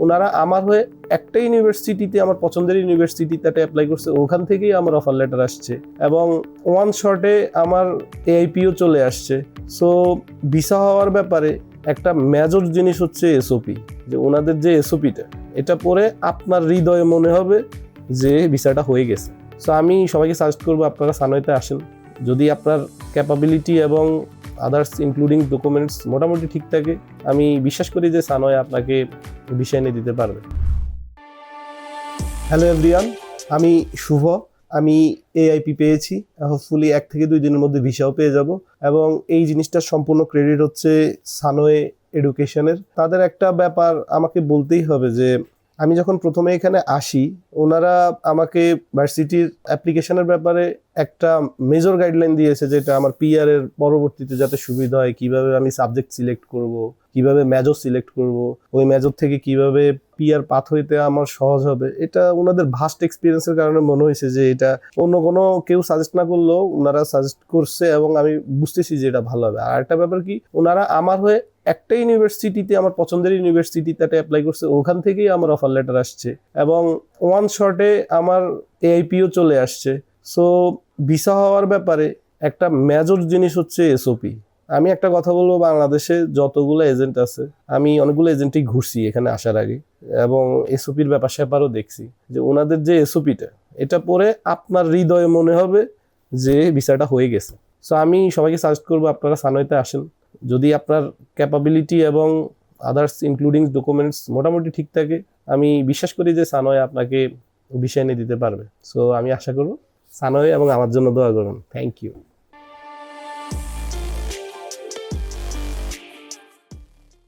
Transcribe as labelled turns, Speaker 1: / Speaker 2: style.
Speaker 1: ওনারা আমার হয়ে একটা ইউনিভার্সিটিতে, আমার পছন্দের ইউনিভার্সিটিতে অ্যাপ্লাই করছে, ওখান থেকেই আমার অফার লেটার আসছে এবং ওয়ান শটে আমার এআইপিও চলে আসছে। সো ভিসা হওয়ার ব্যাপারে একটা মেজর জিনিস হচ্ছে এসওপি, যে ওনাদের যে এসওপিটা, এটা পরে আপনার হৃদয়ে মনে হবে যে ভিসাটা হয়ে গেছে। সো আমি সবাইকে সাজেস্ট করবো আপনারা সানওয়েতে আসেন। যদি আপনার ক্যাপাবিলিটি এবং আদার্স ইনক্লুডিং ডকুমেন্টস মোটামুটি ঠিক থাকে, আমি বিশ্বাস করি যে সানওয়ে আপনাকে ভিসা এনে দিতে পারবে। হ্যালো এভরিওয়ান, আমি শুভ। আমি এআইপি পেয়েছি, হোপফুলি 1 থেকে 2 দিনের মধ্যে ভিসাও পেয়ে যাব এবং এই জিনিসটার সম্পূর্ণ ক্রেডিট হচ্ছে সানওয়ে এডুকেশনের। তাদের একটা ব্যাপার আমাকে বলতেই হবে যে আমি যখন প্রথমে এখানে আসি, ওনারা আমাকে ভার্সিটির অ্যাপ্লিকেশনের ব্যাপারে একটা মেজর গাইডলাইন দিয়েছে, যেটা আমার পিআর এর পরবর্তীতে যাতে সুবিধা হয়, কিভাবে আমি সাবজেক্ট সিলেক্ট করব, কিভাবে মেজর সিলেক্ট করব, ওই মেজর থেকে কিভাবে পিআর পাথ হইতে আমার সহজ হবে। এটা ওনাদের ভাস্ট এক্সপিরিয়েন্সের কারণে মনে হয়েছে যে এটা অন্য কোনো কেউ সাজেস্ট না করলেও ওনারা সাজেস্ট করছে এবং আমি বুঝতেছি যে এটা ভালো হবে। আর একটা ব্যাপার কি, ওনারা আমার হয়ে একটা ইউনিভার্সিটিতে, আমার পছন্দের ইউনিভার্সিটিতে অ্যাপ্লাই করছে, ওখান থেকেই আমার অফার লেটার আসছে এবং ওয়ান শটে আমার এআইপিও চলে আসছে। সো ভিসা হওয়ার ব্যাপারে একটা মেজর জিনিস হচ্ছে এসওপি। আমি একটা কথা বলবো, বাংলাদেশে যতগুলো এজেন্ট আছে, আমি অনেকগুলো এজেন্টই ঘুরছি এখানে আসার আগে এবং এসওপির ব্যাপার স্যাপারও দেখছি, যে ওনাদের যে এসওপিটা, এটা পরে আপনার হৃদয়ে মনে হবে যে ভিসাটা হয়ে গেছে। সো আমি সবাইকে সাজেস্ট করবো আপনারা সানওয়েতে আসেন। যদি আপনার ক্যাপাবিলিটি এবং আদার্স ইনক্লুডিং ডকুমেন্টস মোটামুটি ঠিক থাকে, আমি বিশ্বাস করি যে সানওয়ে আপনাকে ভিসা এনে দিতে পারবে। সো আমি আশা করব সানওয়ে এবং আমার জন্য দোয়া করুন। Thank you.